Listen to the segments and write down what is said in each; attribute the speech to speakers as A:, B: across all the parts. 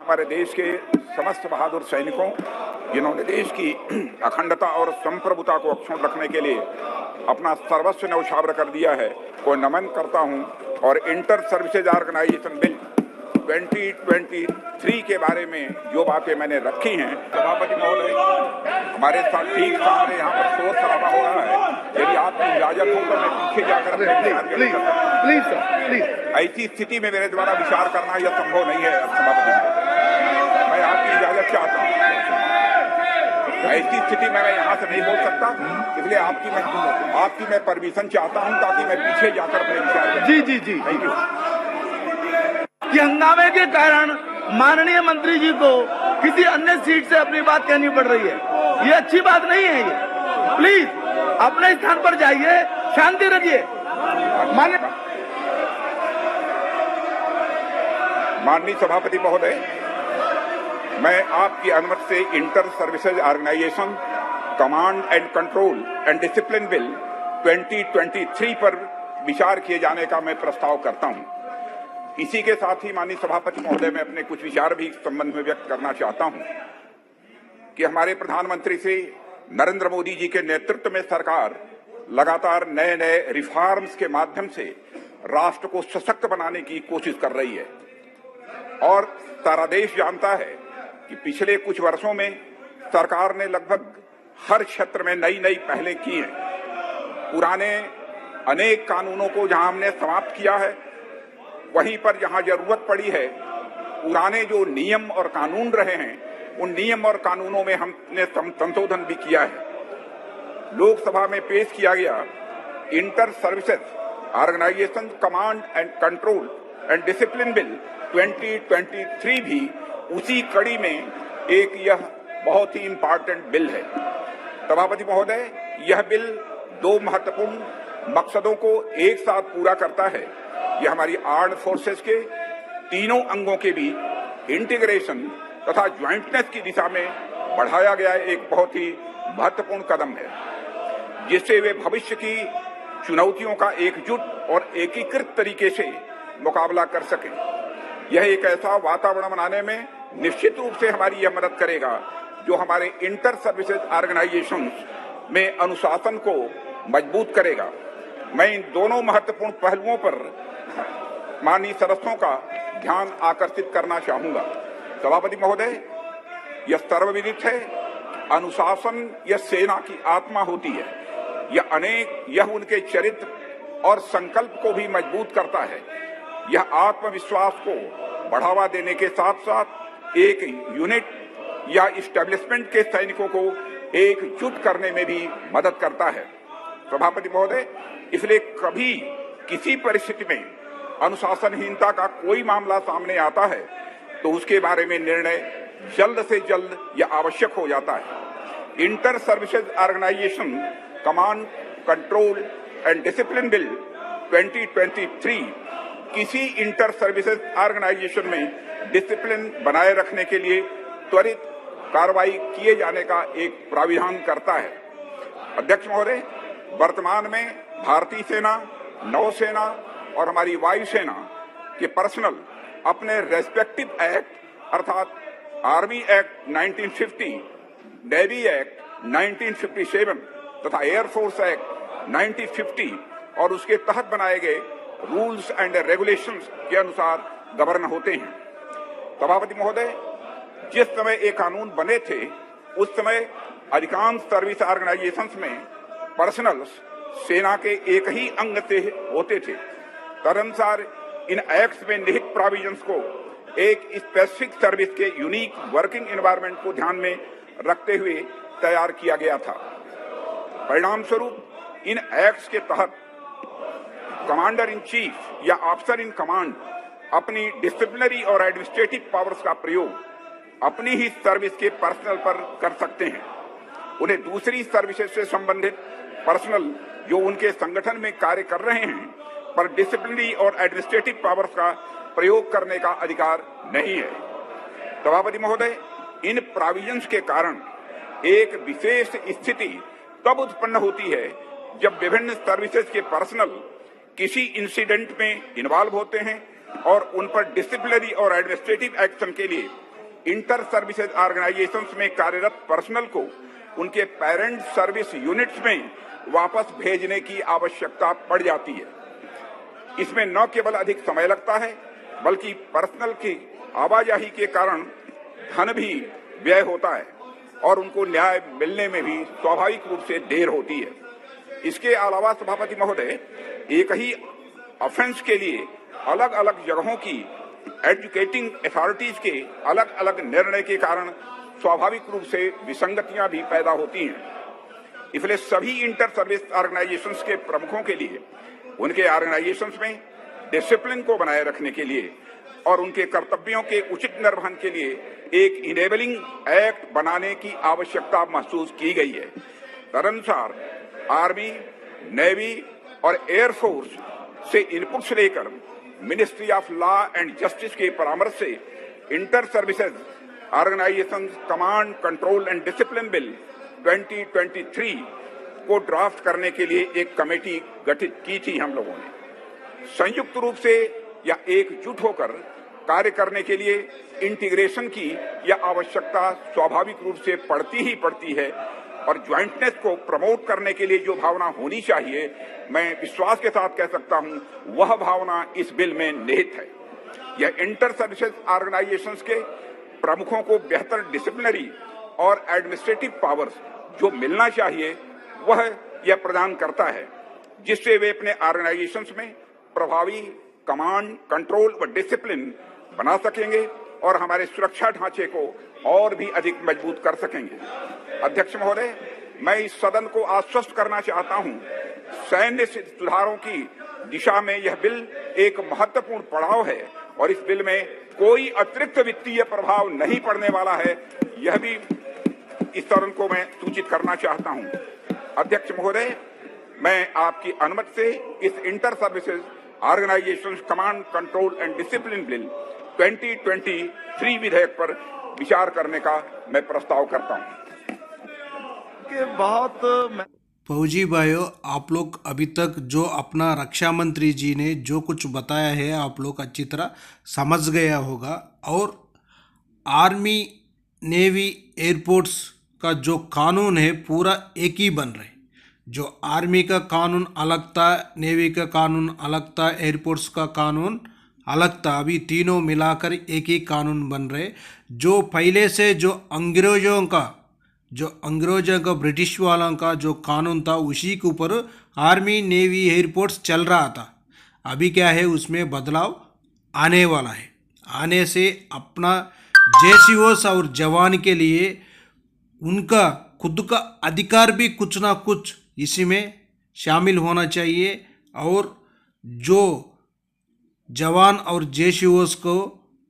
A: हमारे देश के समस्त बहादुर सैनिकों जिन्होंने देश की अखंडता और संप्रभुता को अक्षुण्ण रखने के लिए अपना सर्वस्व न्यौछावर कर दिया है, को नमन करता हूं। और इंटर सर्विसेज ऑर्गेनाइजेशन बिल 2023 के बारे में जो बातें मैंने रखी हैं, सभापति महोदय, हमारे साथ ठीक सामने यहाँ पर शोर शराबा हो रहा है। यदि आपकी इजाजत हो तो मैं पीछे जाकर
B: प्लीज
A: ऐसी स्थिति में मेरे द्वारा विचार करना यह संभव नहीं है। सभापति, मैं आपकी इजाजत चाहता हूँ। ऐसी स्थिति में मैं यहाँ से नहीं बोल सकता, इसलिए आपकी मैं परमिशन चाहता हूँ ताकि मैं पीछे जाकर अपने विचार
B: जी
A: थैंक यू।
B: कि हंगामे के कारण माननीय मंत्री जी को किसी अन्य सीट से अपनी बात कहनी पड़ रही है, ये अच्छी बात नहीं है। ये प्लीज अपने स्थान पर जाइए, शांति रखिए।
A: माननीय सभापति महोदय, मैं आपकी अनुमति से inter services organisation command and control and discipline bill 2023 पर विचार किए जाने का मैं प्रस्ताव करता हूं। इसी के साथ ही माननीय सभापति महोदय, मैं अपने कुछ विचार भी इस संबंध में व्यक्त करना चाहता हूं कि हमारे प्रधानमंत्री श्री नरेंद्र मोदी जी के नेतृत्व में सरकार लगातार नए नए रिफॉर्म्स के माध्यम से राष्ट्र को सशक्त बनाने की कोशिश कर रही है। और सारा देश जानता है कि पिछले कुछ वर्षों में सरकार ने लगभग हर क्षेत्र में नई नई पहलें की हैं। पुराने अनेक कानूनों को जहां हमने समाप्त किया है, वहीं पर जहां जरूरत पड़ी है, पुराने जो नियम और कानून रहे हैं, उन नियम और कानूनों में हमने संशोधन भी किया है। लोकसभा में पेश किया गया inter services organisation command and control and discipline bill 2023 भी उसी कड़ी में एक यह बहुत ही इंपॉर्टेंट बिल है। सभापति महोदय, यह बिल दो महत्वपूर्ण मकसदों को एक साथ पूरा करता है। यह हमारी आर्म्ड फोर्सेस के तीनों अंगों के बीच इंटीग्रेशन तथा ज्वाइंटनेस की दिशा में बढ़ाया गया एक बहुत ही महत्वपूर्ण कदम है, जिससे वे भविष्य की चुनौतियों का एकजुट और एकीकृत तरीके से मुकाबला कर सकें। यह एक ऐसा वातावरण बनाने में निश्चित रूप से हमारी यह मदद करेगा जो हमारे इंटर सर्विसेज ऑर्गेनाइजेशन में अनुशासन को मजबूत करेगा। मैं इन दोनों महत्वपूर्ण पहलुओं पर माननीय सदस्यों का ध्यान आकर्षित करना चाहूंगा। सभापति महोदय, यह सर्वविदित है, अनुशासन यह सेना की आत्मा होती है। यह उनके चरित्र और संकल्प को भी मजबूत करता है। यह आत्मविश्वास को बढ़ावा देने के साथ साथ एक यूनिट या इस्टेब्लिशमेंट के सैनिकों को एकजुट करने में भी मदद करता है। सभापति महोदय, इसलिए कभी किसी परिस्थिति में अनुशासनहीनता का कोई मामला सामने आता है तो उसके बारे में निर्णय जल्द से जल्द या आवश्यक हो जाता है। Inter services organisation command control and discipline bill 2023 किसी इंटर सर्विसेज ऑर्गेनाइजेशन में डिसिप्लिन बनाए रखने के लिए त्वरित कार्रवाई किए जाने का एक प्राविधान करता है। अध्यक्ष महोदय, वर्तमान में भारतीय सेना, नौसेना और हमारी वायुसेना के पर्सनल अपने रेस्पेक्टिव एक्ट अर्थात आर्मी एक्ट 1950, नेवी एक्ट 1957 तथा एयरफोर्स एक्ट 1950 और उसके तहत बनाए गए रूल्स एंड रेगुलेशंस के अनुसार गवर्न होते हैं। सभापति महोदय, जिस समय ये कानून बने थे उस समय अधिकांश सर्विस ऑर्गेनाइजेशंस में पर्सनल्स सेना के एक ही अंग से होते थे। तदनुसार इन एक्ट्स में निहित प्रोविजंस को एक स्पेसिफिक सर्विस के यूनिक वर्किंग एनवायरनमेंट को ध्यान में रखते हुए तैयार किया गया था। परिणाम स्वरूप इन एक्ट्स के तहत कमांडर इन चीफ या ऑफिसर इन कमांड अपनी डिसिप्लिनरी और एडमिनिस्ट्रेटिव पावर्स का प्रयोग अपनी ही सर्विस के पर्सनल पर कर सकते हैं। उन्हें दूसरी सर्विसेज से संबंधित पर्सनल जो उनके संगठन में कार्य कर रहे हैं पर डिसिप्लिनरी और एडमिनिस्ट्रेटिव पावर्स का प्रयोग करने का अधिकार नहीं है। सभापति महोदय, इन प्रोविजंस के कारण एक विशेष स्थिति तब उत्पन्न होती है जब विभिन्न सर्विसेज के पर्सनल किसी इंसिडेंट में इन्वॉल्व होते हैं और उन पर डिसिप्लिनरी और एडमिनिस्ट्रेटिव एक्शन के लिए इंटर सर्विसेज ऑर्गेनाइजेशंस में कार्यरत पर्सनल को उनके पेरेंट सर्विस यूनिट्स में वापस भेजने की आवश्यकता पड़ जाती है। इसमें न केवल अधिक समय लगता है बल्कि पर्सनल की आवाजाही के कारण धन भी व्यय होता है और उनको न्याय मिलने में भी स्वाभाविक रूप से देर होती है। इसके अलावा सभापति महोदय, एक ही ऑफेंस के लिए अलग अलग जगहों की एजुकेटिंग अथॉरिटीज के अलग अलग निर्णय के कारण स्वाभाविक रूप से विसंगतियां भी पैदा होती हैं। इसलिए सभी इंटर सर्विस ऑर्गेनाइजेशंस के प्रमुखों के लिए उनके ऑर्गेनाइजेशंस में डिसिप्लिन को बनाए रखने के लिए और उनके कर्तव्यों के उचित निर्वहन के लिए एक इनेबलिंग एक्ट बनाने की आवश्यकता महसूस की गई है। तदनुसार आर्मी, नेवी और एयरफोर्स से इनपुट्स लेकर ministry of law and justice के परामर्श से inter services organisation command, control and discipline bill 2023 को ड्राफ्ट करने के लिए एक कमेटी गठित की थी हम लोगों ने। संयुक्त रूप से या एकजुट होकर कार्य करने के लिए इंटीग्रेशन की यह आवश्यकता स्वाभाविक रूप से पड़ती है और ज्वाइंटनेस को प्रमोट करने के लिए जो भावना होनी चाहिए, मैं विश्वास के साथ कह सकता हूं, वह भावना इस बिल में निहित है। यह इंटर सर्विसेज ऑर्गेनाइजेशंस के प्रमुखों को बेहतर डिसिप्लिनरी और एडमिनिस्ट्रेटिव पावर्स जो मिलना चाहिए वह यह प्रदान करता है, जिससे वे अपने ऑर्गेनाइजेशंस में प्रभावी कमांड, कंट्रोल व डिसिप्लिन बना सकेंगे और हमारे सुरक्षा ढांचे को और भी अधिक मजबूत कर सकेंगे। अध्यक्ष महोदय, मैं इस सदन को आश्वस्त करना चाहता हूं, सैन्य सुधारों की दिशा में यह बिल एक महत्वपूर्ण पड़ाव है और इस बिल में कोई अतिरिक्त वित्तीय प्रभाव नहीं पड़ने वाला है। यह भी इस सदन को मैं सूचित करना चाहता हूं। अध्यक्ष महोदय, मैं आपकी अनुमति से इस inter services organisation command, control and discipline bill 2023 विधेयक पर विचार करने का मैं प्रस्ताव करता हूं।
C: फौजी भाइयों, आप लोग अभी तक जो अपना रक्षा मंत्री जी ने जो कुछ बताया है आप लोग अच्छी तरह समझ गया होगा। और आर्मी, नेवी, एयरपोर्ट्स का जो कानून है पूरा एक ही बन रहे। जो आर्मी का कानून अलग था, नेवी का कानून अलग था, एयरपोर्ट्स का कानून अलग था, अभी तीनों मिलाकर एक ही कानून बन रहे। जो पहले से जो अंग्रेजों का ब्रिटिश वालों का जो कानून था उसी के ऊपर आर्मी, नेवी, एयरपोर्ट्स चल रहा था। अभी क्या है, उसमें बदलाव आने वाला है। आने से अपना जेसीओस और जवान के लिए उनका खुद का अधिकार भी कुछ ना कुछ इसी में शामिल होना चाहिए और जो जवान और जेसीओस को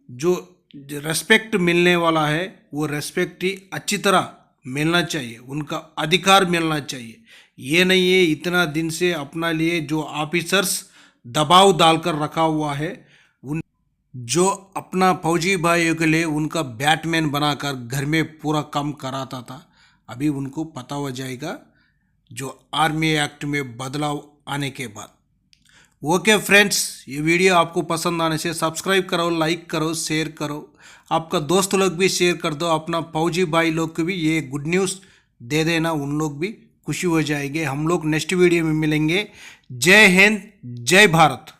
C: जो रेस्पेक्ट मिलने वाला है वो रेस्पेक्ट ही अच्छी तरह मिलना चाहिए, उनका अधिकार मिलना चाहिए। ये नहीं है इतना दिन से अपना लिए जो ऑफिसर्स दबाव डालकर रखा हुआ है, उन जो अपना फौजी भाइयों के लिए उनका बैटमैन बनाकर घर में पूरा काम कराता था, अभी उनको पता हो जाएगा जो आर्मी एक्ट में बदलाव आने के बाद। ओके फ्रेंड्स, ये वीडियो आपको पसंद आने से सब्सक्राइब करो, लाइक करो, शेयर करो, आपका दोस्त लोग भी शेयर कर दो, अपना फौजी भाई लोग को भी ये गुड न्यूज़ दे देना, उन लोग भी खुशी हो जाएंगे। हम लोग नेक्स्ट वीडियो में मिलेंगे। जय हिंद, जय भारत।